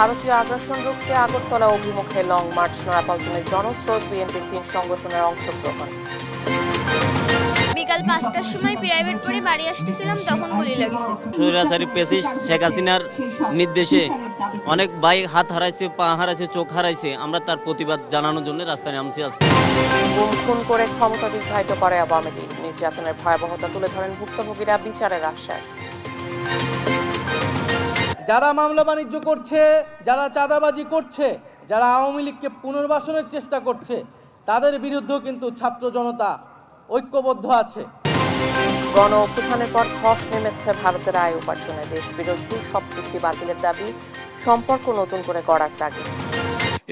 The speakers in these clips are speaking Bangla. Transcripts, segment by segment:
ভারতীয় আগ্রাসন রুখতে আগরতলা অভিমুখে লং মার্চ, নয়াপল্টনে জনস্রোত, বিএনপির 3 সংগঠনের অংশগ্রহণ। বিকাল 5টার সময় প্রাইভেট পড়ে বাড়ি আসতেছিলাম, তখন গুলি লাগিছে। স্বৈরাচারী প্রেসিডেন্ট শেখ হাসিনার নির্দেশে অনেক ভাই হাত হারাইছে, পা হারাইছে, চোখ হারাইছে। আমরা তার প্রতিবাদ জানানোর জন্য রাস্তায় নামছি আজকে। গুম খুন করে ক্ষমতা দীর্ঘায়িত করে আওয়ামী লীগ, নির্যাতনের ভয়াবহতা তুলে ধরেন ভুক্তভোগীরা, বিচারের আশ্বাস। যারা মামলা বাণিজ্য করছে, যারা চাঁদাবাজি করছে, যারা আওয়ামী লীগকে পুনর্বাসনের চেষ্টা করছে, তাদের বিরুদ্ধেও কিন্তু ছাত্র জনতা ঐক্যবদ্ধ আছে। গণ অভ্যুত্থানের পর ধস নেমেছে ভারতের আয় উপার্জনে, দেশ বিরোধী সব চুক্তি বাতিলের দাবি, সম্পর্ক নতুন করে গড়ার তাগিদ।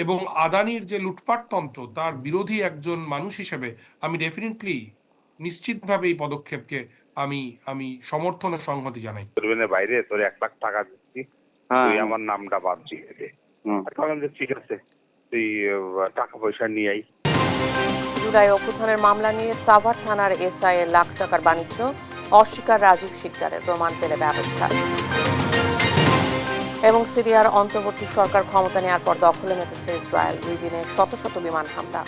এবং আদানির যে লুটপাট তন্ত্র, তার বিরোধী একজন মানুষ হিসেবে আমি ডেফিনেটলি নিশ্চিতভাবে এই পদক্ষেপকে আমি সমর্থন ও সংহতি জানাই। বাইরে তোর 1 লাখ টাকা দিচ্ছি, তুই আমার নামটা বাদ দিয়ে দে। ঠিক আছে, তুই টাকা পয়সা নিয়ে আই। জুলাই অভ্যুত্থানের মামলা নিয়ে সাভার থানার এসআই এর লাখ টাকার বাণিজ্য, অস্বীকার রাজীব শিকদারের, প্রমাণ পেলে ব্যবস্থা। এবং সিরিয়ার অন্তর্বর্তী সরকার ক্ষমতা নেওয়ার পর দখলে মেতেছে ইসরায়েল, 2 দিনে শত শত বিমান হামলা।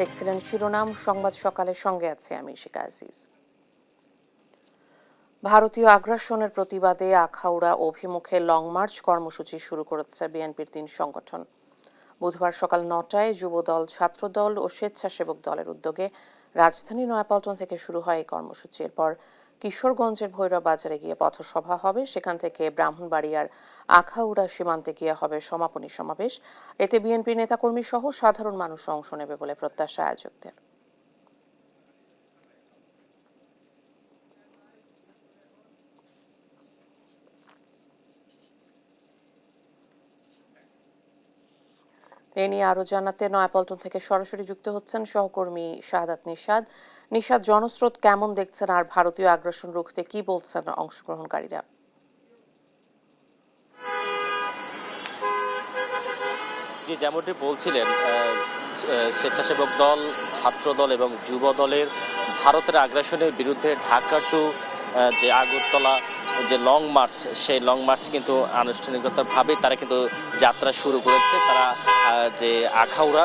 দেখছিলেন শিরোনাম সংবাদ সকালের, সঙ্গে আছে আমি শিকা আজিজ। ভারতীয় আগ্রাসনের প্রতিবাদে আখাউড়া অভিমুখে লং মার্চ কর্মসূচি শুরু করেছে বিএনপির 3 সংগঠন। বুধবার সকাল 9টায় যুবদল, ছাত্রদল ও স্বেচ্ছাসেবক দলের উদ্যোগে রাজধানী নয়াপল্টন থেকে শুরু হয় এই কর্মসূচি। এরপর কিশোরগঞ্জের ভৈরব বাজারে গিয়ে পথসভা হবে, সেখান থেকে ব্রাহ্মণবাড়িয়ার আখাউড়া সীমান্তে গিয়ে হবে সমাপনী সমাবেশ। এতে বিএনপি নেতাকর্মী সহ সাধারণ মানুষ অংশ নেবে বলে প্রত্যাশা আয়োজকদের। এ নিয়ে আরো জানাতে নয়াপল্টন থেকে সরাসরি যুক্ত হচ্ছেন সহকর্মী শাহাদাত নিশাদ। নিশাদ, জনস্রোত কেমন দেখছেন আর ভারতীয় আগ্রাসন রুখতে কি বলছেন অংশগ্রহণকারীরা? জি, যেমনটি বলছিলেন, স্বেচ্ছাসেবক দল, ছাত্র দল এবং যুব দলের ভারতের আগ্রাসনের বিরুদ্ধে ঢাকা টু যে আগরতলা যে লং মার্চ, সেই লং মার্চ কিন্তু আনুষ্ঠানিকতাভাবে তারা কিন্তু যাত্রা শুরু করেছে। তারা যে আখাউড়া,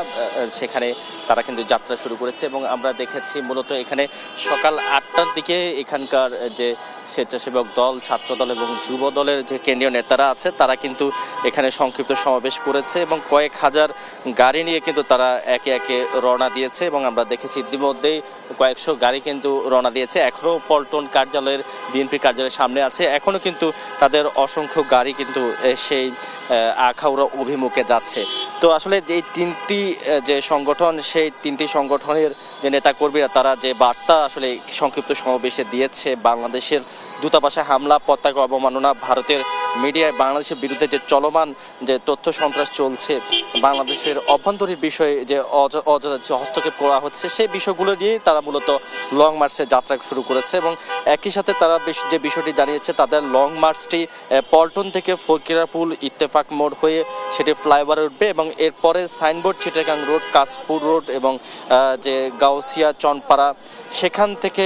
সেখানে তারা কিন্তু যাত্রা শুরু করেছে এবং আমরা দেখেছি মূলত এখানে সকাল 8টার দিকে এখানকার যে স্বেচ্ছাসেবক দল, ছাত্র দল এবং যুব দলের যে কেন্দ্রীয় নেতারা আছে তারা কিন্তু এখানে সংক্ষিপ্ত সমাবেশ করেছে এবং কয়েক হাজার গাড়ি নিয়ে কিন্তু তারা একে একে রওনা দিয়েছে এবং আমরা দেখেছি ইতিমধ্যেই কয়েকশো গাড়ি কিন্তু রওনা দিয়েছে। এখনও পল্টন কার্যালয়ের, বিএনপি কার্যালয়ের সামনে আছে, এখনও কিন্তু তাদের অসংখ্য গাড়ি কিন্তু সেই আখাউড়া অভিমুখে যাচ্ছে। তো আসলে এই 3টি যে সংগঠন, সেই 3টি সংগঠনের যে নেতাকর্মীরা তারা যে বার্তা আসলে সংক্ষিপ্ত সমাবেশে দিয়েছে, বাংলাদেশের দূতাবাসে হামলা, পতাকা অবমাননা, ভারতের মিডিয়ায় বাংলাদেশের বিরুদ্ধে যে চলমান যে তথ্য সন্ত্রাস চলছে, বাংলাদেশের অভ্যন্তরীণ বিষয়ে যে অযথা হস্তক্ষেপ করা হচ্ছে, সেই বিষয়গুলো নিয়েই তারা মূলত লং মার্চের যাত্রা শুরু করেছে এবং একই সাথে তারা যে বিষয়টি জানিয়েছে, তাদের লং মার্চটি পল্টন থেকে ফকিরাপুল ইত্তেফাক মোড় হয়ে সেটি ফ্লাইওভারে উঠবে এবং এরপরে signboard, Chittagong road, Kashpur road এবং যে গাউসিয়া চনপাড়া, সেখান থেকে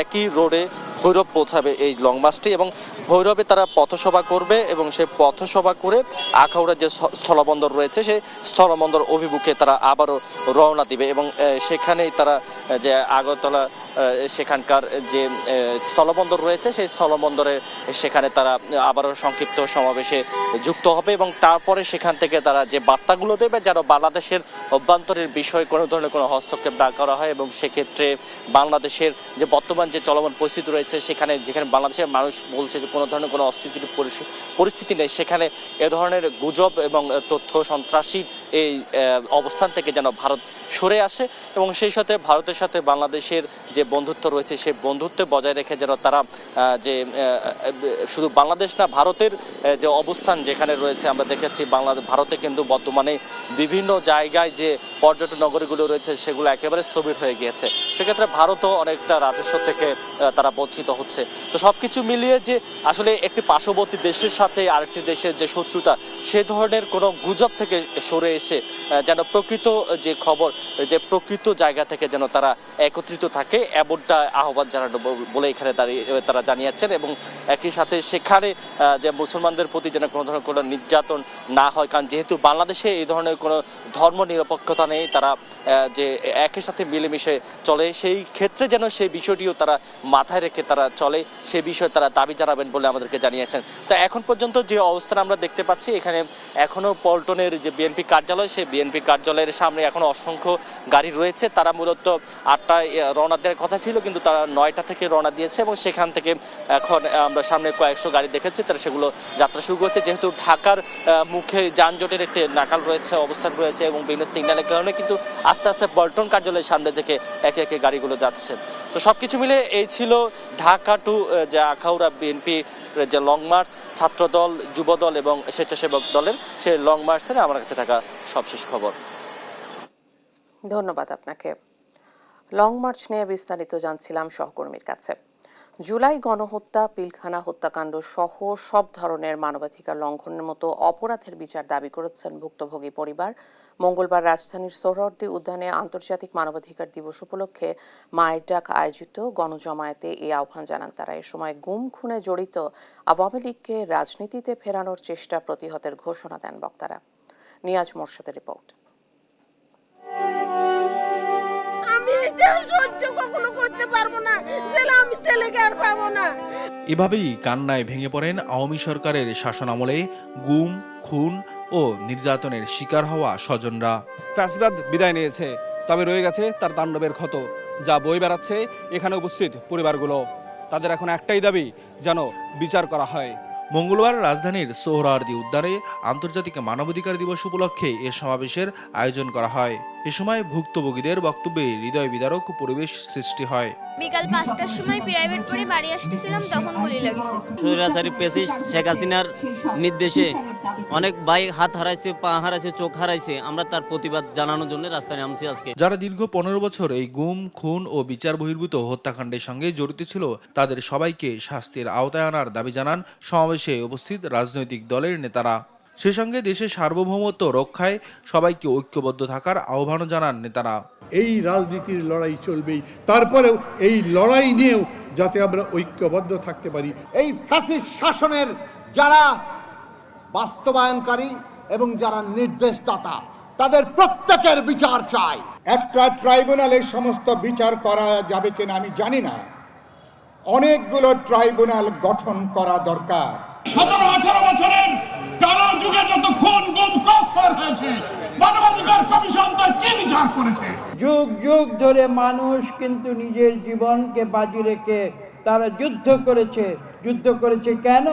একই রোডে ভৈরব পৌঁছাবে এই লং মার্চটি এবং ভৈরবে তারা পথসভা করবে এবং সেই পথসভা করে আখাউড়ার যে স্থলবন্দর রয়েছে সেই স্থলবন্দর অভিমুখে তারা আবারও রওনা দিবে এবং সেখানেই তারা যে আগরতলা সেখানকার যে স্থলবন্দর রয়েছে সেই স্থলবন্দরে সেখানে তারা আবারও সংক্ষিপ্ত সমাবেশে যুক্ত হবে এবং তারপরে সেখান থেকে তারা যে বার্তাগুলো দেবে যেন বাংলাদেশের অভ্যন্তরের বিষয়ে কোনো ধরনের কোনো হস্তক্ষেপ না করা হয় এবং সেক্ষেত্রে বাংলাদেশের যে বর্তমান যে চলমান পরিস্থিতি রয়েছে, সেখানে যেখানে বাংলাদেশের মানুষ বলছে যে কোনো ধরনের কোনো অস্থিতির পরিস্থিতি নেই, সেখানে এ ধরনের গুজব এবং তথ্য সন্ত্রাসী এই অবস্থান থেকে যেন ভারত সরে আসে এবং সেই সাথে ভারতের সাথে বাংলাদেশের যে বন্ধুত্ব রয়েছে সেই বন্ধুত্ব বজায় রেখে যেন তারা যে শুধু বাংলাদেশ না, ভারতের যে অবস্থান যেখানে রয়েছে, আমরা দেখেছি ভারতে কিন্তু বর্তমানে বিভিন্ন জায়গায় যে যে পর্যটন নগরীগুলো রয়েছে সেগুলো একেবারে স্থবির হয়ে গিয়েছে। সেক্ষেত্রে ভারতও অনেকটা রাজস্ব থেকে তারা বঞ্চিত হচ্ছে। তো সবকিছু মিলিয়ে যে আসলে একটি পার্শ্ববর্তী দেশের সাথে আরেকটি দেশের যে শত্রুতা, সে ধরনের কোনো গুজব থেকে সরে এসে যেন প্রকৃত যে খবর, যে প্রকৃত জায়গা থেকে যেন তারা একত্রিত থাকে, এমনটা আহ্বান জানানো বলে এখানে দাঁড়িয়ে তারা জানিয়েছেন। এবং একই সাথে সেখানে যে মুসলমানদের প্রতি যেন কোনো ধরনের কোনো নির্যাতন না হয়, কারণ যেহেতু বাংলাদেশে এই ধরনের কোনো ধর্ম নিরপেক্ষতা নেই, তারা যে একই সাথে মিলেমিশে চলে, সেই ক্ষেত্রে যেন সেই বিষয়টিও তারা মাথায় রেখে তারা চলে, সেই বিষয়ে তারা দাবি জানাবেন বলে আমাদেরকে জানিয়েছেন। তো এখন পর্যন্ত যে অবস্থান আমরা দেখতে পাচ্ছি, এখানে এখনো পল্টনের যে বিএনপি কার্যালয়, সেই বিএনপি কার্যালয়ের সামনে এখনো অসংখ্য গাড়ি রয়েছে। তারা মূলত 8টায় রওনা দেওয়ার কথা ছিল, কিন্তু তারা 9টা থেকে রওনা দিয়েছে এবং সেখান থেকে এখন আমরা সামনে কয়েকশো গাড়ি দেখেছি, তারা সেগুলো যাত্রা শুরু করেছে। যেহেতু ঢাকার মুখে যানজটের একটি নাকাল রয়েছে, অবস্থান রয়েছে এবং বিভিন্ন সিগন্যালের কারণে কিন্তু আস্তে আস্তে পল্টন কার্যালয়ের সামনে থেকে একে একে গাড়িগুলো যাচ্ছে। তো সবকিছু মিলে এই ছিল ঢাকা টু যে আখাউড়া বিএনপি যে লং মার্চ, ছাত্রদল, যুবদল এবং স্বেচ্ছাসেবক দলের সেই লং মার্চের আমার কাছে থাকা সবশেষ খবর। ধন্যবাদ আপনাকে। লং মার্চ নিয়ে বিস্তারিত জানছিলাম সহকর্মীর কাছে। জুলাই গণহত্যা, পিলখানা হত্যাকাণ্ড সহ সব ধরনের মানবাধিকার লঙ্ঘনের মতো অপরাধের বিচার দাবি করেছেন ভুক্তভোগী পরিবার। মঙ্গলবার রাজধানীর সোহরাওয়ার্দী উদ্যানে আন্তর্জাতিক মানবাধিকার দিবস উপলক্ষে মায়ের ডাক আয়োজিত গণজমায়েতে এই আহ্বান জানান তারা। এ সময় গুম খুনে জড়িত আওয়ামী লীগকে রাজনীতিতে ফেরানোর চেষ্টা প্রতিহতের ঘোষণা দেন বক্তারা। নিয়াজ মোর্শেদের রিপোর্ট। সহ্য কখনো করতে পারবো না, আমি ছেলেকে আর পাবো না। এভাবেই কান্নায় ভেঙে পড়েন আওয়ামী সরকারের শাসনামলে গুম, খুন ও নির্যাতনের শিকার হওয়া স্বজনরা। ফ্যাসিবাদ বিদায় নিয়েছে, তবে রয়ে গেছে তার তাণ্ডবের ক্ষত, যা বয়ে বেড়াচ্ছে এখানে উপস্থিত পরিবারগুলো। তাদের এখন একটাই দাবি, যেন বিচার করা হয়। মঙ্গলবার রাজধানীর সোহরাওয়ার্দী উদ্যানে আন্তর্জাতিক মানবাধিকার দিবস উপলক্ষে এ সমাবেশের আয়োজন করা হয়। এ সময় ভুক্তভোগীদের বক্তব্যে হৃদয় বিদারক পরিবেশ সৃষ্টি হয়। বিকাল 5টার সময় প্রাইভেট পড়ে বাড়ি আসতেছিলাম, তখন গুলি লাগিছে। স্বৈরাচারী ফ্যাসিস্ট শেখ হাসিনার নির্দেশে অনেক ভাই হাত হারাইছে, পা হারাইছে, চোখ হারাইছে। আমরা তার প্রতিবাদ জানানোর জন্য রাস্তায় নামছি আজকে। যারা দীর্ঘ 15 বছর এই গুম, খুন ও বিচার বহির্ভূত হত্যাকাণ্ডের সঙ্গে জড়িত ছিল, তাদের সবাইকে শাস্তির আওতায় আনার দাবি জানান সমাবেশে উপস্থিত রাজনৈতিক দলের নেতারা। সে সঙ্গে দেশের সার্বভৌমত্ব রক্ষায় সবাইকে ঐক্যবদ্ধ থাকার আহ্বানও জানান নেতারা। এই রাজনীতির লড়াই চলবেই, তারপরেও এই লড়াই নিয়েও যাতে আমরা ঐক্যবদ্ধ থাকতে পারি। এই ফ্যাসিস্ট শাসনের যারা বাস্তবায়নকারী এবং যারা নির্দেশদাতা, তাদের প্রত্যেকের বিচার চাই। একটা ট্রাইব্যুনালে সমস্ত বিচার করা যাবে কিনা আমি জানি না, অনেকগুলো ট্রাইব্যুনাল গঠন করা দরকার। 17-18 বছরের কালো যুগে যত খুন গুম হয়েছে, মানবাধিকার কমিশন তার কি বিচার করেছে? যুগ যুগ ধরে মানুষ কিন্তু নিজের জীবনকে বাজি রেখে তারা যুদ্ধ করেছে কেন?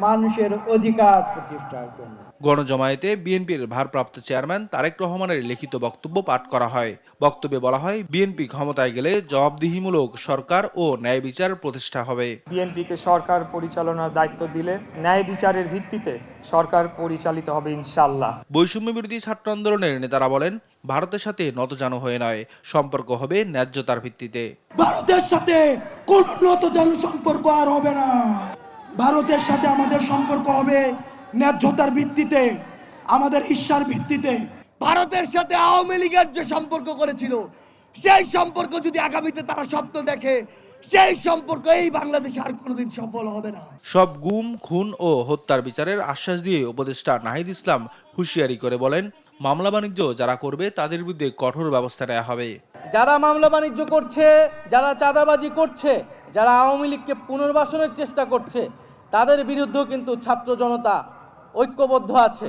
মানুষের অধিকার প্রতিষ্ঠার জন্য। গণজমায়েতে বিএনপির ভারপ্রাপ্ত চেয়ারম্যান তারেক রহমানের লিখিত বক্তব্য পাঠ করা হয়। বক্তব্যে বলা হয়, বিএনপি ক্ষমতায় গেলে জবাবদিহিমূলক সরকার ও ন্যায় বিচার প্রতিষ্ঠা হবে। বিএনপিকে সরকার পরিচালনার দায়িত্ব দিলে ন্যায় বিচারের ভিত্তিতে সরকার পরিচালিত হবে ইনশাআল্লাহ। বৈষম্য বিরোধী ছাত্র আন্দোলনের নেতারা বলেন, ভারতের সাথে নতজানু হয়ে নয়, সম্পর্ক হবে ন্যায্যতার ভিত্তিতে। ভারতের সাথে কোন নতজানু সম্পর্ক আর হবে না। ভারতের সাথে আমাদের সম্পর্ক হবে ন্যায্যতার ভিত্তিতে, আমাদের ঈর্ষার ভিত্তিতে। ভারতের সাথে আওয়ামী লীগের যে সম্পর্ক করেছিল, সেই সম্পর্ক যদি আগামীতে তারা স্বপ্ন দেখে, সেই সম্পর্ক এই বাংলাদেশে আর কোনোদিন সফল হবে না। সব গুম, খুন ও হত্যার বিচারের আশ্বাস দিয়ে উপদেষ্টা নাহিদ ইসলাম হুঁশিয়ারি করে বলেন, মামলা বাণিজ্য যারা করবে তাদের বিরুদ্ধে কঠোর ব্যবস্থা নেওয়া হবে। যারা মামলা বাণিজ্য করছে, যারা চাঁদাবাজি করছে, যারা আওয়ামী লীগকে পুনর্বাসনের চেষ্টা করছে, তাদের বিরুদ্ধেও কিন্তু ছাত্র জনতা ঐক্যবদ্ধ আছে।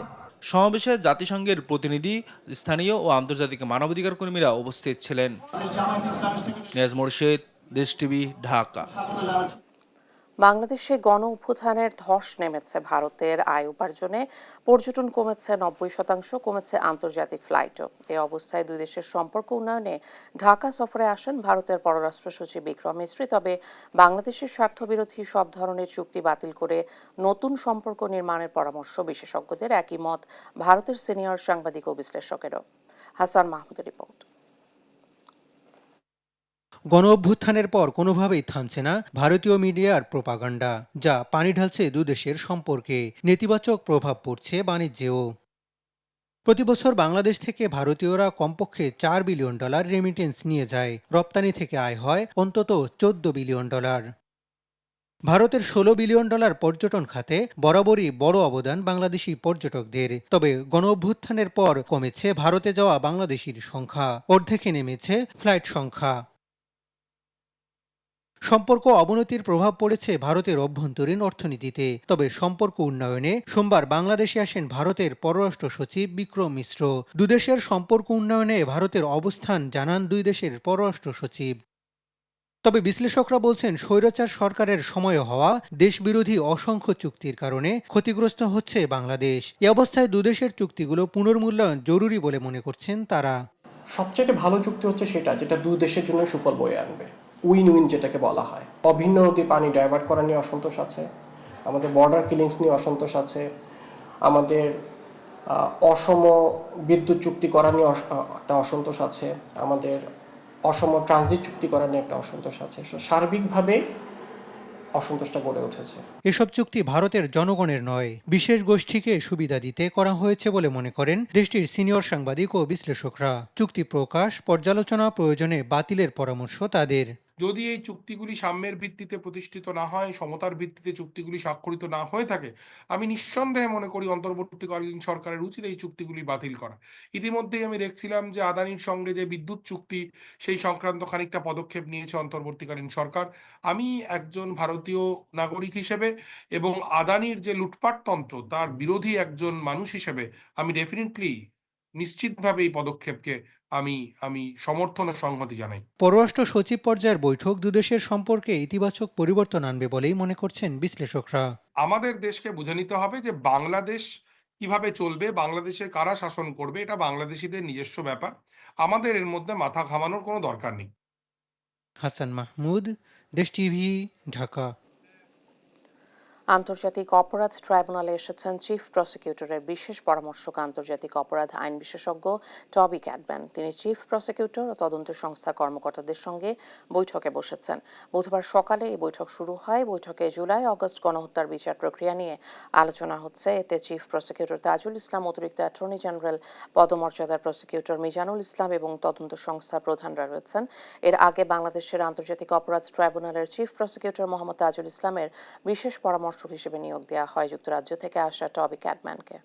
সমাবেশে জাতিসংঘের প্রতিনিধি, স্থানীয় ও আন্তর্জাতিক মানবাধিকার কর্মীরা উপস্থিত ছিলেন। নিয়াজ মোর্শেদ, দেশ টিভি, ঢাকা। বাংলাদেশে গণ অভ্যুত্থানের ধস নেমেছে ভারতের আয় উপার্জনে, পর্যটন কমেছে 90%, কমেছে আন্তর্জাতিক ফ্লাইটও। এই অবস্থায় দুই দেশের সম্পর্ক উন্নয়নে ঢাকা সফরে আসেন ভারতের পররাষ্ট্র সচিব বিক্রম মিশ্রি। তবে বাংলাদেশের স্বার্থবিরোধী সব ধরনের চুক্তি বাতিল করে নতুন সম্পর্ক নির্মাণের পরামর্শ বিশেষজ্ঞদের। একই মত ভারতের সিনিয়র সাংবাদিক ও বিশ্লেষকেরও। হাসান মাহমুদের রিপোর্ট। গণ অভ্যুত্থানের পর কোনোভাবেই থামছে না ভারতীয় মিডিয়ার প্রোপাগান্ডা, যা পানি ঢালছে দুদেশের সম্পর্কে। নেতিবাচক প্রভাব পড়ছে বাণিজ্যেও। প্রতিবছর বাংলাদেশ থেকে ভারতীয়রা কমপক্ষে $4 বিলিয়ন রেমিটেন্স নিয়ে যায়। রপ্তানি থেকে আয় হয় অন্তত $14 বিলিয়ন। ভারতের $16 বিলিয়ন পর্যটন খাতে বরাবরই বড় অবদান বাংলাদেশি পর্যটকদের। তবে গণ অভ্যুত্থানের পর কমেছে ভারতে যাওয়া বাংলাদেশির সংখ্যা, অর্ধেকে নেমেছে ফ্লাইট সংখ্যা। সম্পর্ক অবনতির প্রভাব পড়েছে ভারতের অভ্যন্তরীণ অর্থনীতিতে। তবে সম্পর্ক উন্নয়নে সোমবার বাংলাদেশে আসেন ভারতের পররাষ্ট্র সচিব বিক্রম মিশ্র। দুদেশের সম্পর্ক উন্নয়নে ভারতের অবস্থান জানান দুই দেশের পররাষ্ট্র সচিব। তবে বিশ্লেষকরা বলছেন, স্বৈরাচার সরকারের সময়ে হওয়া দেশবিরোধী অসংখ্য চুক্তির কারণে ক্ষতিগ্রস্ত হচ্ছে বাংলাদেশ। এ অবস্থায় দুদেশের চুক্তিগুলো পুনর্মূল্যায়ন জরুরি বলে মনে করছেন তারা। সবচেয়ে ভালো চুক্তি হচ্ছে সেটা যেটা দুই দেশের জন্য সুফল বয়ে আনবে, উইন উইন যেটাকে বলা হয়। অভিন্ন নদীর পানি ডাইভার্ট করা নিয়ে অসন্তোষ আছে, আমাদের বর্ডার কিলিংস নিয়ে অসন্তোষ আছে, আমাদের অসম বিদ্যুৎ চুক্তি করা নিয়ে একটা অসন্তোষ আছে, আমাদের অসম ট্রানজিট চুক্তি করা নিয়ে একটা অসন্তোষ আছে। সার্বিকভাবে অসন্তোষটা গড়ে উঠেছে। এসব চুক্তি ভারতের জনগণের নয়, বিশেষ গোষ্ঠীকে সুবিধা দিতে করা হয়েছে বলে মনে করেন দেশটির সিনিয়র সাংবাদিক ও বিশ্লেষকরা। চুক্তি প্রকাশ, পর্যালোচনা, প্রয়োজনে বাতিলের পরামর্শ তাদের। যদি এই চুক্তিগুলি সাম্যের ভিত্তিতে প্রতিষ্ঠিত না হয়, সমতার ভিত্তিতে চুক্তিগুলি স্বাক্ষরিত না হয়ে থাকে, আমি নিঃসন্দেহে মনে করি অন্তর্বর্তীকালীন সরকারের উচিত এই চুক্তিগুলি বাতিল করা। ইতিমধ্যেই আমি দেখছিলাম যে আদানির সঙ্গে যে বিদ্যুৎ চুক্তি, সেই সংক্রান্ত খানিকটা পদক্ষেপ নিয়েছে অন্তর্বর্তীকালীন সরকার। আমি একজন ভারতীয় নাগরিক হিসেবে এবং আদানির যে লুটপাট তন্ত্র তার বিরোধী একজন মানুষ হিসেবে আমি ডেফিনেটলি নিশ্চিতভাবে এই পদক্ষেপকে আমি সমর্থন ও সংহতি জানাই। পররাষ্ট্র সচিব পর্যায়ের বৈঠক দুদেশের সম্পর্কে ইতিবাচক পরিবর্তন আনবে বলেই মনে করছেন বিশ্লেষকরা। আমাদের দেশকে বুঝে নিতে হবে যে বাংলাদেশ কিভাবে চলবে, বাংলাদেশে কারা শাসন করবে, এটা বাংলাদেশিদের নিজস্ব ব্যাপার। আমাদের এর মধ্যে মাথা ঘামানোর কোনো দরকার নেই। হাসান মাহমুদ, দেশ টিভি, ঢাকা। আন্তর্জাতিক অপরাধ ট্রাইব্যুনালে এসেছেন চিফ প্রসিকিউটরের বিশেষ পরামর্শক, আন্তর্জাতিক অপরাধ আইন বিশেষজ্ঞ টবি ক্যাডম্যান। তিনি চিফ প্রসিকিউটর ও তদন্ত সংস্থার কর্মকর্তাদের সঙ্গে বৈঠকে বসেছেন। বুধবার সকালে এই বৈঠক শুরু হয়। বৈঠকে জুলাই আগস্ট গণহত্যার বিচার প্রক্রিয়া নিয়ে আলোচনা হচ্ছে। এতে চিফ প্রসিকিউটর তাজুল ইসলাম, অতিরিক্ত অ্যাটর্নি জেনারেল পদমর্যাদার প্রসিকিউটর মিজানুল ইসলাম এবং তদন্ত সংস্থার প্রধানরা রয়েছেন। এর আগে বাংলাদেশের আন্তর্জাতিক অপরাধ ট্রাইব্যুনালের চিফ প্রসিকিউটর মোহাম্মদ তাজুল ইসলামের বিশেষ পরামর্শক হিসেবে নিয়োগ দেওয়া হয় যুক্তরাজ্য থেকে আসা টবি ক্যাডম্যানকে।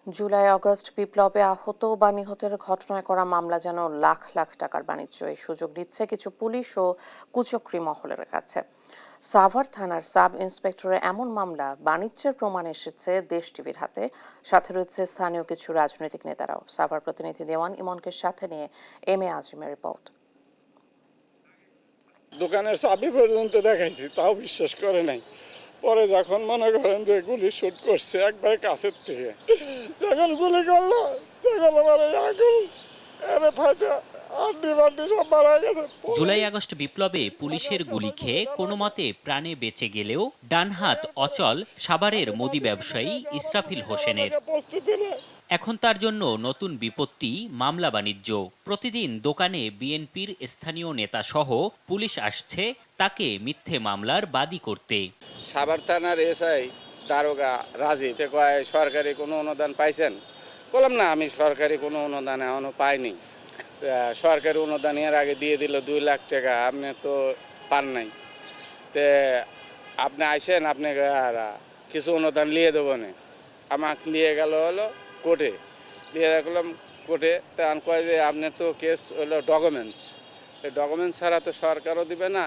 জুলাই আগস্ট বিপ্লবে আহত বা নিহতের ঘটনায় করা মামলা যেন লাখ লাখ টাকার বাণিজ্য। এই সুযোগ দিচ্ছে কিছু পুলিশ ও কুচক্রী মহলের কাছে। সাভার থানার সাব ইন্সপেক্টরের এমন মামলা বাণিজ্যের প্রমাণ এসেছে দেশ টিভির হাতে। সাথে রয়েছে স্থানীয় কিছু রাজনৈতিক নেতারাও। সাভার প্রতিনিধি দেওয়ান ইমনকে সাথে নিয়ে এম এ আজিমের রিপোর্ট। দোকানের চাবি পর্যন্ত দেখাইছি, তাও বিশ্বাস করে নাই। পরে যখন মনে করেন যে গুলি শুট করছে একবারে কাছের থেকে, যখন গুলি করলো তখন আমার আগুন ফাটা। জুলাই আগস্ট বিপ্লবে পুলিশের গুলি খেয়ে কোনো মতে প্রাণে বেঁচে গেলেও ডান হাত অচল সাভারের মুদি ব্যবসায়ী ইসরাফিল হোসেনের। এখন তার জন্য নতুন বিপত্তি মামলা বাণিজ্য। প্রতিদিন দোকানে বিএনপির স্থানীয় নেতা সহ পুলিশ আসছে তাকে মিথ্যে মামলার বাদী করতে। সাভার থানার এসআই দারোগা রাজীব কয় সরকারি কোনো অনুদান পাইছেন? বললাম না, আমি সরকারি কোনো অনুদান এখনো পাইনি। সরকারি অনুদান এর আগে দিয়ে দিল 2 লাখ টাকা, আপনি তো পান নাই। তে আপনি আইসেন, আপনি কিছু অনুদান নিয়ে দেবো না। আমাকে নিয়ে গেল হলো কোর্টে, নিয়ে রাখলাম কোর্টে। তখন কয় যে আপনার তো কেস হলো ডকুমেন্টস, ডকুমেন্টস ছাড়া তো সরকারও দিবে না,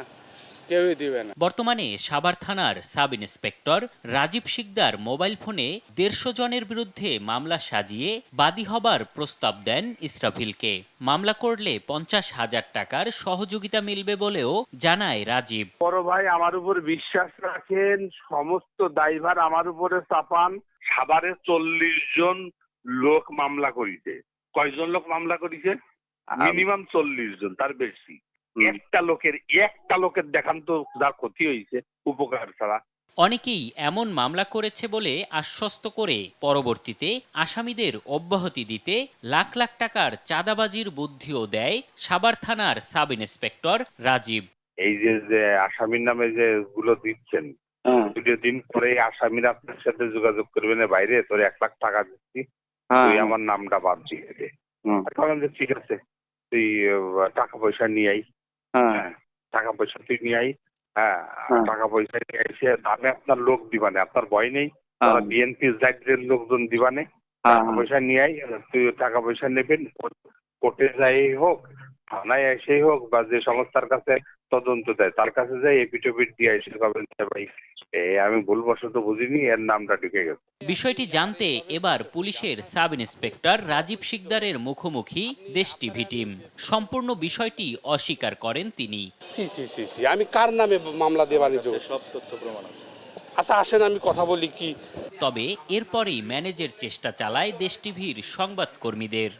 কেউই দিবে না। বর্তমানে সাভার থানার sub inspector Rajib Sikdar mobile ফোনে 150 জনের বিরুদ্ধে মামলা সাজিয়ে বাদী হবার প্রস্তাব দেন ইসরাফিলকে। মামলা করলে 50,000 টাকার সহযোগিতা মিলবে বলেও জানায় রাজীব। বড় ভাই আমার উপর বিশ্বাস রাখেন, সমস্ত দায়ভার আমার উপরে চাপান। সাভারে 40 জন লোক মামলা করিতে, কয়জন লোক মামলা করেছে? মিনিমাম 40 জন, তার বেশি। একটা লোকের দেখান তো যার ক্ষতি হয়েছে, উপকার ছাড়া। অনেকেই এমন মামলা করেছে বলে আশ্বস্ত করে পরবর্তীতে আসামিদের অব্যাহতি দিতে লাখ লাখ টাকার চাঁদাবাজির বুদ্ধিও দেয় সাভার থানার সাব ইন্সপেক্টর রাজীব। এই যে আসামির নামে যে গুলো দিচ্ছেন, 2 দিন পরে আসামিরা আপনার সাথে যোগাযোগ করবে না, বাইরে তোর 1 লাখ টাকা দিচ্ছি, তুই আমার নামটা বাদ দিয়ে দে। যে ঠিক আছে, তুই টাকা পয়সা নিয়ে আই, টাকা পয়সা তুই নিয়ে আই, টাকা পয়সা নিয়ে এসে দামে আপনার লোক দিবানে, আপনার ভয় নেই, বিএনপি জাতীয় লোকজন দিবানে, টাকা পয়সা নিয়ে আই, তুই টাকা পয়সা নেবেন, কোর্টে যাই হোক, থানায় এসেই হোক, বা যে সংস্থার কাছে তদন্ত দেয় তার কাছে যাই এপিটোপিট দিয়ে এসে পাবেন, ভাই আমি ভুলবশত বুঝিনি, এর নামটা ঢুকে গেছে। বিষয়টি জানতে এবার পুলিশের সাব ইন্সপেক্টর রাজীব শিকদারের মুখোমুখি দেশ টিভি টিম। সম্পূর্ণ বিষয়টি অস্বীকার করেন তিনি। আমি কার নামে মামলা দেওয়ানি? সব তথ্য প্রমাণ আছে। আচ্ছা আসেন আমি কথা বলি কি। তবে এরপরই ম্যানেজের চেষ্টা চালায় দেশ টিভির সংবাদকর্মীদের।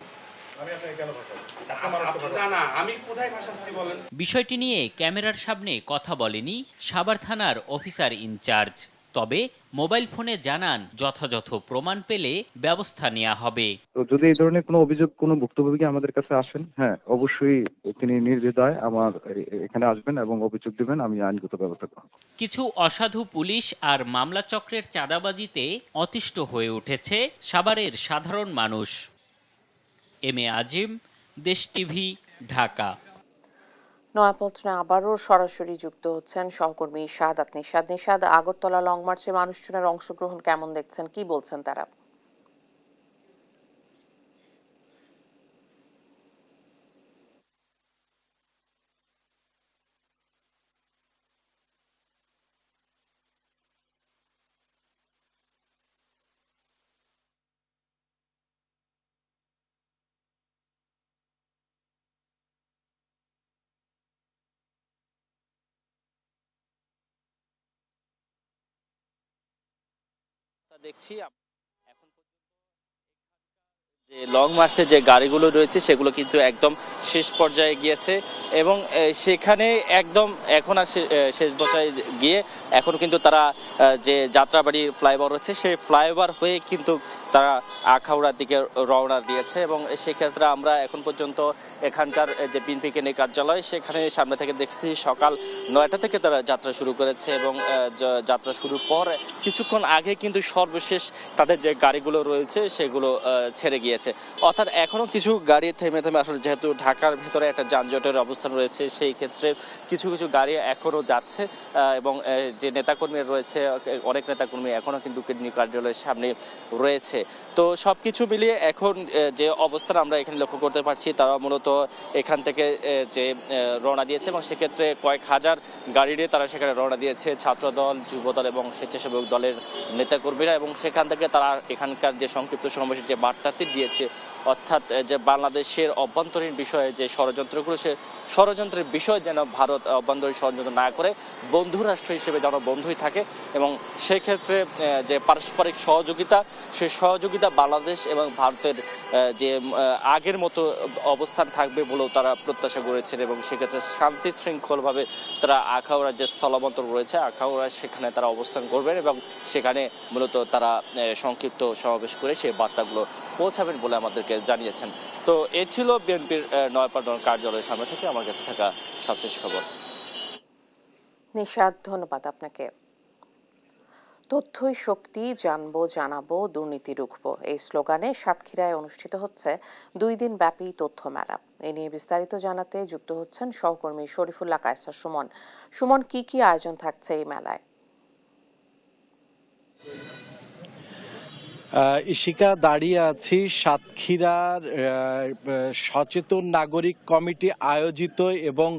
বিষয়টি নিয়ে ক্যামেরার সামনে কথা বলেনি সাভার থানার অফিসার ইনচার্জ। তবে মোবাইল ফোনে জানান যথাযথ প্রমাণ পেলে ব্যবস্থা নেওয়া হবে। তো যদি এই ধরনের কোনো অভিযোগ কোনো ভুক্তভোগী আমাদের কাছে আসেন, হ্যাঁ অবশ্যই তিনি নির্দ্বিধায় আমার এখানে আসবেন এবং অভিযোগ দিবেন, আমি আইনগত ব্যবস্থা করব। কিছু অসাধু পুলিশ আর মামলা চক্রের চাঁদাবাজিতে অতিষ্ঠ হয়ে উঠেছে সাভারের সাধারণ মানুষ। এম এ আজিম, দেশ টিভি, ঢাকা। নয়াপল্টনে আবারও সরাসরি যুক্ত হচ্ছেন সহকর্মী শাহাদাত নিশাদ। নিশাদ, আগরতলা লং মার্চে মানুষজনের অংশগ্রহণ কেমন দেখছেন, কি বলছেন তারা? দেখছি এখন যে লং মার্চে যে গাড়িগুলো রয়েছে সেগুলো কিন্তু একদম শেষ পর্যায়ে গিয়েছে এবং সেখানে একদম এখন আর শেষ পর্যায়ে গিয়ে এখন কিন্তু তারা যে যাত্রাবাড়ি ফ্লাইওভার রয়েছে সেই ফ্লাইওভার হয়ে কিন্তু তারা আখাউড়ার দিকে রওনা দিয়েছে এবং সেক্ষেত্রে আমরা এখন পর্যন্ত এখানকার যে বিএনপি কেন্দ্রীয় কার্যালয় সেখানে সামনে থেকে দেখছি সকাল 9টা থেকে তারা যাত্রা শুরু করেছে এবং যাত্রা শুরুর পর কিছুক্ষণ আগে কিন্তু সর্বশেষ তাদের যে গাড়িগুলো রয়েছে সেগুলো ছেড়ে গিয়েছে। অর্থাৎ এখনো কিছু গাড়ি থেমে আসলে যেহেতু ঢাকার ভেতরে একটা যানজটের অবস্থান রয়েছে সেই ক্ষেত্রে কিছু কিছু গাড়ি এখনো যাচ্ছে এবং যে নেতাকর্মী রয়েছে অনেক নেতাকর্মী এখনো কিন্তু কেন্দ্রীয় কার্যালয়ের সামনে রয়েছে। তো সবকিছু মিলিয়ে এখন যে অবস্থান আমরা এখানে লক্ষ্য করতে পারছি তারা মূলত এখান থেকে যে রওনা দিয়েছে এবং সেক্ষেত্রে কয়েক হাজার গাড়ি নিয়ে তারা সেখানে রওনা দিয়েছে ছাত্রদল, যুবদল এবং স্বেচ্ছাসেবক দলের নেতাকর্মীরা এবং সেখান থেকে তারা এখানকার যে সংক্ষিপ্ত সমাবেশের যে বার্তাটি দিয়েছে অর্থাৎ যে বাংলাদেশের অভ্যন্তরীণ বিষয়ে যে ষড়যন্ত্রগুলো সে ষড়যন্ত্রের বিষয় যেন ভারত অভ্যন্তরীণ ষড়যন্ত্র না করে বন্ধু রাষ্ট্র হিসেবে যেন বন্ধুই থাকে এবং সেই ক্ষেত্রে যে পারস্পরিক সহযোগিতা সেই সহযোগিতা বাংলাদেশ এবং ভারতের যে আগের মতো অবস্থান থাকবে বলেও তারা প্রত্যাশা করেছেন এবং সেক্ষেত্রে শান্তি শৃঙ্খলভাবে তারা আখাউড়ার যে স্থলবন্দর রয়েছে আখাউড়া সেখানে তারা অবস্থান করবেন এবং সেখানে মূলত তারা সংক্ষিপ্ত সমাবেশ করে সেই বার্তাগুলো পৌঁছাবেন বলে আমাদেরকে জানিয়েছেন। তো এ ছিল বিএনপির নয়াপল্টন কার্যালয়ের সামনে থেকে আমার কাছে থাকা সবশেষ খবর। নিশাদ, ধন্যবাদ আপনাকে। তথ্যই শক্তি, জানবো জানাবো, দুর্নীতি রুখবো এই স্লোগানে সাতক্ষীরায় অনুষ্ঠিত হচ্ছে 2 দিন ব্যাপী তথ্য মেলা। এ নিয়ে বিস্তারিত জানাতে যুক্ত হচ্ছেন সহকর্মী শরীফুল্লাহ কায়সার সুমন। সুমন, কি কি আয়োজন থাকছে এই মেলায়? ইশিকা, দাঁড়িয়ে আছি সাতক্ষীরার সচেতন নাগরিক কমিটি আয়োজিত এবং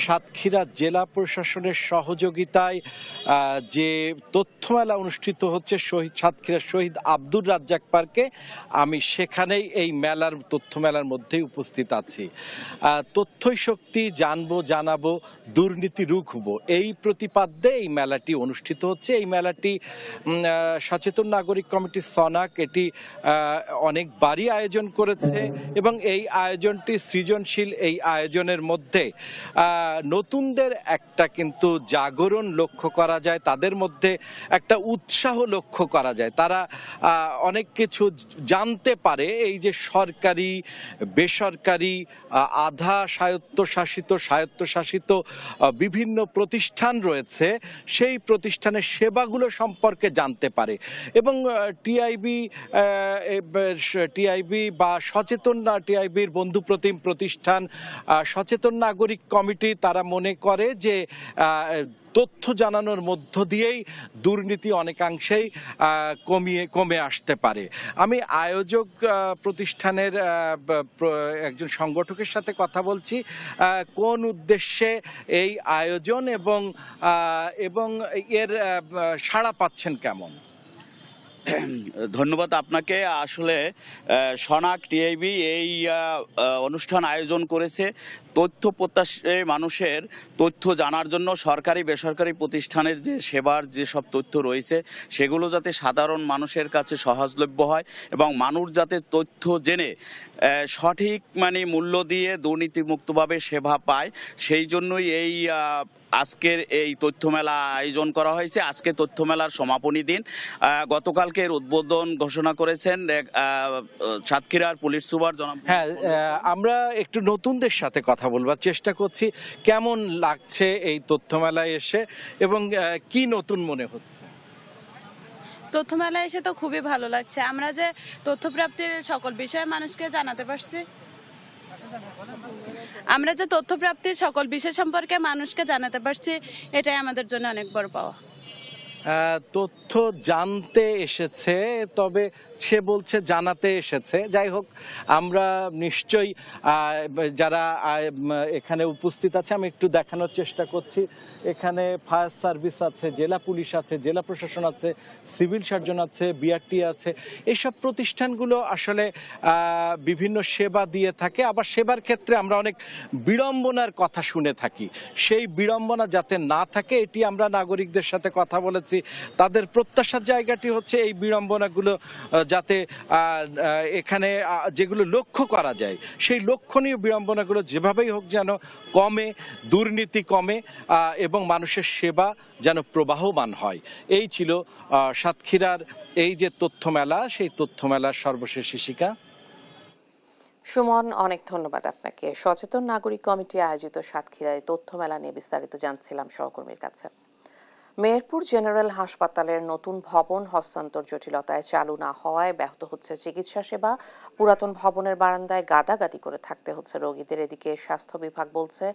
সাতক্ষীরা জেলা প্রশাসনের সহযোগিতায় যে তথ্যমেলা অনুষ্ঠিত হচ্ছে সাতক্ষীরা শহীদ আব্দুর রাজ্জাক পার্কে। আমি সেখানেই এই মেলার তথ্যমেলার মধ্যেই উপস্থিত আছি। তথ্যই শক্তি, জানবো জানাবো, দুর্নীতি রুখবো এই প্রতিপাদ্যে এই মেলাটি অনুষ্ঠিত হচ্ছে। এই মেলাটি সচেতন নাগরিক কমিটি সনা শনাক এটি অনেকবারই আয়োজন করেছে এবং এই আয়োজনটি সৃজনশীল। এই আয়োজনের মধ্যে নতুনদের একটা কিন্তু জাগরণ লক্ষ্য করা যায়, তাদের মধ্যে একটা উৎসাহ লক্ষ্য করা যায়। তারা অনেক কিছু জানতে পারে। এই যে সরকারি, বেসরকারি, আধা স্বায়ত্তশাসিত বিভিন্ন প্রতিষ্ঠান রয়েছে, সেই প্রতিষ্ঠানের সেবাগুলো সম্পর্কে জানতে পারে। এবং টিআইবি বা টিআইবির বন্ধুপ্রতিম প্রতিষ্ঠান সচেতন নাগরিক কমিটি তারা মনে করে যে তথ্য জানানোর মধ্য দিয়েই দুর্নীতি অনেকাংশেই কমে আসতে পারে। আমি আয়োজক প্রতিষ্ঠানের একজন সংগঠকের সাথে কথা বলছি, কোন উদ্দেশ্যে এই আয়োজন এবং এর সাড়া পাচ্ছেন কেমন? ধন্যবাদ আপনাকে। আসলে শনাক টিআইবি এই অনুষ্ঠান আয়োজন করেছে তথ্য প্রত্যাশী মানুষের তথ্য জানার জন্য। সরকারি বেসরকারি প্রতিষ্ঠানের যে সেবার যেসব তথ্য রয়েছে সেগুলো যাতে সাধারণ মানুষের কাছে সহজলভ্য হয় এবং মানুষ যাতে তথ্য জেনে সঠিক মূল্য দিয়ে দুর্নীতিমুক্তভাবে সেবা পায়, সেই জন্যই এই আজকের এই তথ্য মেলা আয়োজন করা হয়েছে। আজকে তথ্য মেলার সমাপনী দিন। গতকালকে এর উদ্বোধন ঘোষণা করেছেন সাতক্ষীরার পুলিশ সুপার জনাব। হ্যাঁ, আমরা একটু নতুনদের সাথে কথা বলবার চেষ্টা করছি। কেমন লাগছে এই তথ্য মেলায় এসে এবং কি নতুন মনে হচ্ছে? তথ্য মেলায় এসে তো খুবই ভালো লাগছে। আমরা যে তথ্য প্রাপ্তির সকল বিষয়ে মানুষকে জানাতে পারছি, সম্পর্কে মানুষকে জানাতে পারছি, এটাই আমাদের জন্য অনেক বড় পাওয়া। তথ্য জানতে এসেছে, তবে সে বলছে জানাতে এসেছে। যাই হোক, আমরা নিশ্চয়ই যারা এখানে উপস্থিত আছে, আমি একটু দেখানোর চেষ্টা করছি। এখানে ফায়ার সার্ভিস আছে, জেলা পুলিশ আছে, জেলা প্রশাসন আছে, সিভিল সার্জন আছে, বিআরটি আছে। এইসব প্রতিষ্ঠানগুলো আসলে বিভিন্ন সেবা দিয়ে থাকে। আবার সেবার ক্ষেত্রে আমরা অনেক বিড়ম্বনার কথা শুনে থাকি। সেই বিড়ম্বনা যাতে না থাকে, এটি আমরা নাগরিকদের সাথে কথা বলেছি। তাদের প্রত্যাশার জায়গাটি হচ্ছে এই বিড়ম্বনাগুলো যাতে এখানে যেগুলো লক্ষ্য করা যায়, সেই লক্ষণীয় বিড়ম্বনাগুলো যেভাবেই হোক যেন কমে, দুর্নীতি কমে এবং মানুষের সেবা যেন প্রবাহমান হয়। এই ছিল সাতক্ষীরার এই যে তথ্য মেলা, সেই তথ্য মেলার সর্বশেষ শিক্ষা। সুমন, অনেক ধন্যবাদ আপনাকে। সচেতন নাগরিক কমিটি আয়োজিত সাতক্ষীরায় তথ্য মেলা নিয়ে বিস্তারিত জানছিলাম সহকর্মীর কাছে। মেহেরপুর জেনারেল হাসপাতালের নতুন ভবন হস্তান্তর জটিলতায় চালু না হওয়ায় ব্যাহত হচ্ছে চিকিৎসা সেবা। পুরাতন ভবনের বারান্দায় গাদাগাদি করে থাকতে হচ্ছে রোগীদের। এদিকে স্বাস্থ্য বিভাগ বলছে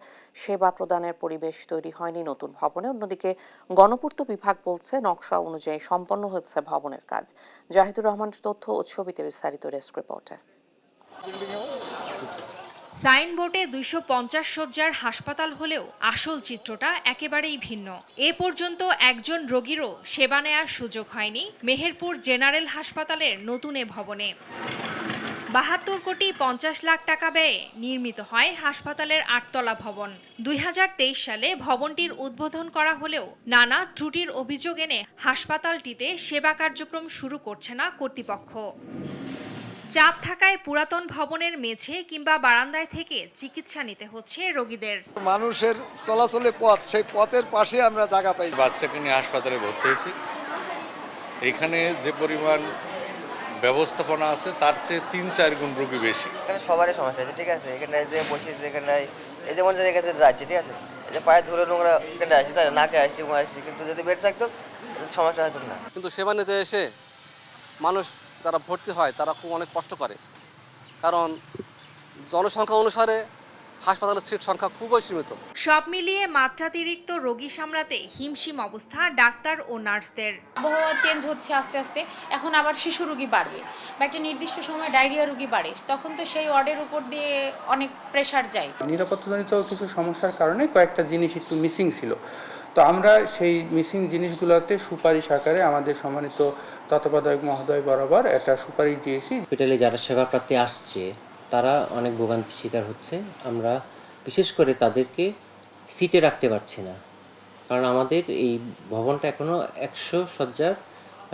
সেবা প্রদানের পরিবেশ তৈরি হয়নি নতুন ভবনে। অন্যদিকে গণপূর্ত বিভাগ বলছে নকশা অনুযায়ী সম্পন্ন হচ্ছে ভবনের কাজ। জাহিদুর রহমানের তথ্য ও ছবিতে বিস্তারিত ডেস্ক রিপোর্টে। সাইনবোর্ডে 250 শয্যার হাসপাতাল হলেও আসল চিত্রটা একেবারেই ভিন্ন। এ পর্যন্ত একজন রোগীরও সেবা নেয়ার সুযোগ হয়নি মেহেরপুর জেনারেল হাসপাতালের নতুন এ ভবনে। 72 কোটি 50 লাখ টাকা ব্যয়ে নির্মিত হয় হাসপাতালের 8তলা ভবন। 2023 সালে ভবনটির উদ্বোধন করা হলেও নানা ত্রুটির অভিযোগ এনে হাসপাতালটিতে সেবা কার্যক্রম শুরু করছে না কর্তৃপক্ষ। চাপ থাকায় পুরাতন ভবনের মেঝে কিংবা বারান্দায় থেকে চিকিৎসা নিতে হচ্ছে রোগীদের। মানুষের চলাচলের পথ, সেই পথের পাশে আমরা জায়গা পাই। বাচ্চাকে নিয়ে হাসপাতালে ভর্তি হয়েছি। এখানে যে পরিমাণ ব্যবস্থাপনা আছে তার চেয়ে 3-4 গুণ রোগী বেশি। এখানে সবারই সমস্যা আছে, ঠিক আছে। এখানে যে বসে, যেখানে এই যেমন জায়গাতে যাচ্ছে, ঠিক আছে, এই যে পায়ে ধুলো নোংরা এখানে আসি, তাই নাকে আসছি, আসছি, কিন্তু যদি বেড থাকতো সমস্যা হতো না। কিন্তু সেবা নিতে এসে মানুষ যারা ভর্তি হয় তারা খুব অনেক কষ্ট করে, কারণ জনসংখ্যা অনুসারে হাসপাতালের সিট সংখ্যা খুবই সীমিত। সব মিলিয়ে মাত্রাতিরিক্ত রোগী সামলাতে হিমশিম অবস্থা ডাক্তার ও নার্সদের। আবহাওয়া চেঞ্জ হচ্ছে আস্তে আস্তে, এখন আবার শিশু রোগী বাড়বে বা একটা নির্দিষ্ট সময় ডায়রিয়া রোগী বাড়ে, তখন তো সেই ওয়ার্ডের উপর দিয়ে অনেক প্রেশার যায়। নিরাপত্তাজনিত কিছু সমস্যার কারণে কয়েকটা জিনিস একটু মিসিং ছিল। তো আমরা সেই মিসিং জিনিসগুলোতে সুপারিশ আকারে আমাদের সম্মানিত তত্ত্বাবধায়ক মহোদয় বরাবর একটা সুপারিশ দিয়েছি। হসপিটালে যারা সেবা প্রার্থী আসছে তারা অনেক ভোগান্তির শিকার হচ্ছে। আমরা বিশেষ করে তাদেরকে সিটে রাখতে পারছি না, কারণ আমাদের এই ভবনটা এখনো 100 শয্যার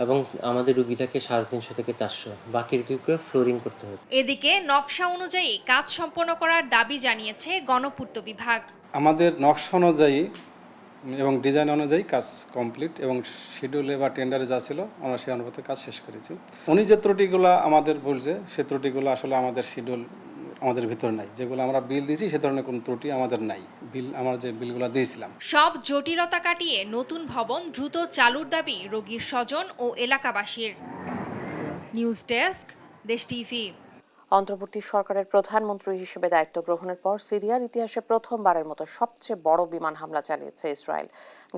এবং আমাদের রুগী থাকে 350 থেকে 400, বাকি রুগীকে ফ্লোরিং করতে হচ্ছে। এদিকে নকশা অনুযায়ী কাজ সম্পন্ন করার দাবি জানিয়েছে গণপূর্ত বিভাগ। আমাদের নকশা অনুযায়ী এবং ডিজাইন অনুযায়ী কাজ কমপ্লিট এবং শিডিউলে বা টেন্ডারে যা ছিল আমরা সেই অনুপাতে কাজ শেষ করেছি। উনি যে ত্রুটিগুলো আমাদের বলছে সে ত্রুটিগুলো আসলে আমাদের শিডিউল আমাদের ভিতর নাই, যেগুলো আমরা বিল দিয়েছি সে ধরনের কোনো ত্রুটি আমাদের নাই। আমরা যে বিলগুলো দিয়েছিলাম সব জটিলতা কাটিয়ে নতুন ভবন দ্রুত চালুর দাবি রোগীর স্বজন ও এলাকাবাসীর। নিউজ ডেস্ক, দেশ টিভি। অন্তর্বর্তী সরকারের প্রধানমন্ত্রী হিসেবে দায়িত্ব গ্রহণের পর সিরিয়ার ইতিহাসে প্রথমবারের মতো সবচেয়ে বড় বিমান হামলা চালিয়েছে ইসরায়েল।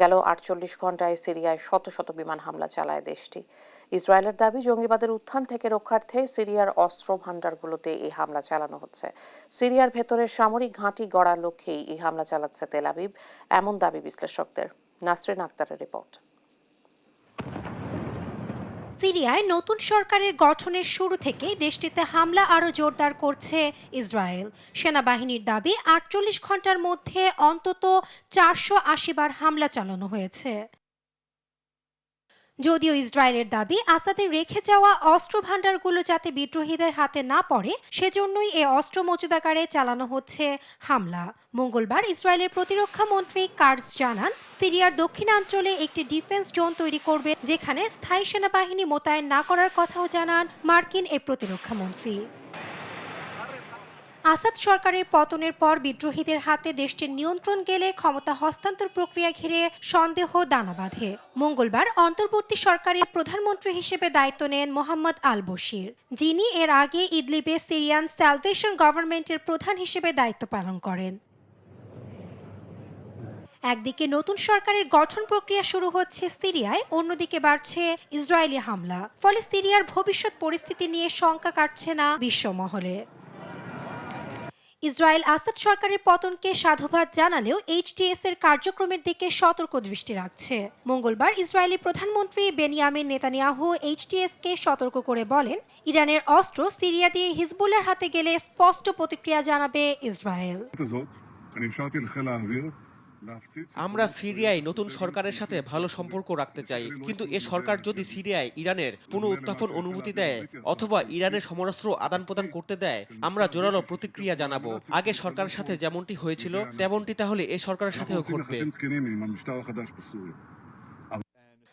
গেল 48 ঘণ্টায় সিরিয়ায় শত শত বিমান হামলা চালায় দেশটি। ইসরায়েলের দাবি, জঙ্গিবাদের উত্থান থেকে রক্ষার্থে সিরিয়ার অস্ত্র ভান্ডারগুলোতে এই হামলা চালানো হচ্ছে। সিরিয়ার ভেতরে সামরিক ঘাঁটি গড়ার লক্ষ্যেই এই হামলা চালাচ্ছে তেল আবিব, এমন দাবি বিশ্লেষকদের। নাসরিন আক্তারের রিপোর্ট। সিরিয়ায় নতুন সরকারের গঠনের শুরু থেকে দেশটিতে হামলা আরও জোরদার করছে ইসরায়েল। সেনাবাহিনীর দাবি 48 ঘণ্টার মধ্যে অন্তত 480 বার হামলা চালানো হয়েছে। যদিও ইসরায়েলের দাবি, আসাদের রেখে যাওয়া অস্ত্র ভান্ডারগুলো যাতে বিদ্রোহীদের হাতে না পড়ে সেজন্যই এ অস্ত্র মজুদাগারে চালানো হচ্ছে হামলা। মঙ্গলবার ইসরায়েলের প্রতিরক্ষা মন্ত্রী কার্জ জানান, সিরিয়ার দক্ষিণাঞ্চলে একটি ডিফেন্স জোন তৈরি করবে যেখানে স্থায়ী সেনাবাহিনী মোতায়েন না করার কথাও জানান মার্কিন এ প্রতিরক্ষা মন্ত্রী। আসাদ সরকারের পতনের পর বিদ্রোহীদের হাতে দেশটির নিয়ন্ত্রণ গেলে ক্ষমতা হস্তান্তর প্রক্রিয়া ঘিরে সন্দেহ দানা বাঁধে। মঙ্গলবার অন্তর্বর্তী সরকারের প্রধানমন্ত্রী হিসেবে দায়িত্ব নেন মোহাম্মদ আল বশির, যিনি এর আগে ইদলিবে সিরিয়ান স্যালভেশন গভর্নমেন্টের প্রধান হিসেবে দায়িত্ব পালন করেন। একদিকে নতুন সরকারের গঠন প্রক্রিয়া শুরু হচ্ছে সিরিয়ায়, অন্যদিকে বাড়ছে ইসরায়েলি হামলা। ফলে সিরিয়ার ভবিষ্যৎ পরিস্থিতি নিয়ে শঙ্কা কাটছে না বিশ্বমহলে। ইসরায়েল আসাদ সরকারের পতনকে সাধুবাদ জানালেও এইচটিএস এর কার্যক্রমের দিকে সতর্ক দৃষ্টি রাখছে। মঙ্গলবার ইসরায়েলি প্রধানমন্ত্রী বেনিয়ামিন নেতানিয়াহু এইচটিএস-কে সতর্ক করে বলেন, ইরানের অস্ত্র সিরিয়া দিয়ে হিজবুল্লাহর হাতে গেলে স্পষ্ট প্রতিক্রিয়া জানাবে ইসরায়েল। আমরা সিরিয়ায় নতুন সরকারের সাথে ভালো সম্পর্ক রাখতে চাই, কিন্তু এ সরকার যদি সিরিয়ায় ইরানের পুনঃ উত্থাপন অনুমতি দেয় অথবা ইরানের সমরাস্ত্র আদান প্রদান করতে দেয়, আমরা জোরালো প্রতিক্রিয়া জানাবো। আগে সরকারের সাথে যেমনটি হয়েছিল তেমনটি তাহলে এ সরকারের সাথেও ঘটবে।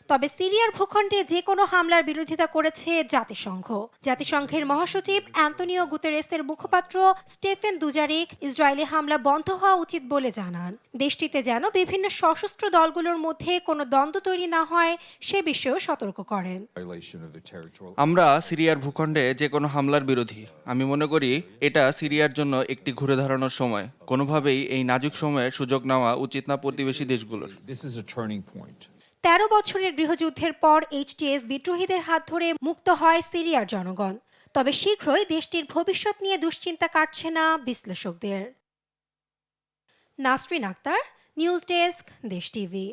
তবে সিরিয়ার ভূখণ্ডে যে কোনো হামলার বিরোধিতা করেছে জাতিসংঘ। জাতিসংঘের মহাসচিব অ্যান্তোনিও গুতেরেসের মুখপাত্র স্টেফেন দুজারিক ইসরায়েলি হামলা বন্ধ হওয়া উচিত বলে জানান। দেশটিতে যেন বিভিন্ন সশস্ত্র দলগুলোর মধ্যে কোনো দ্বন্দ্ব তৈরি না হয় সে বিষয়েও সতর্ক করেন। আমরা সিরিয়ার ভূখণ্ডে যে কোনো হামলার বিরোধী। আমি মনে করি এটা সিরিয়ার জন্য একটি ঘুরে দাঁড়ানোর সময়। কোনোভাবেই এই নাজুক সময়ের সুযোগ নেওয়া উচিত না প্রতিবেশী দেশগুলোর। 13 বছরের গৃহযুদ্ধের পর এইচটিএস বিদ্রোহীদের হাত ধরে মুক্ত হয় সিরিয়ার জনগণ। তবে শীঘ্রই দেশটির ভবিষ্যৎ নিয়ে দুশ্চিন্তা কাটছে না বিশ্লেষকদের। নাসরিন আক্তার, নিউজ ডেস্ক, দেশ টিভি।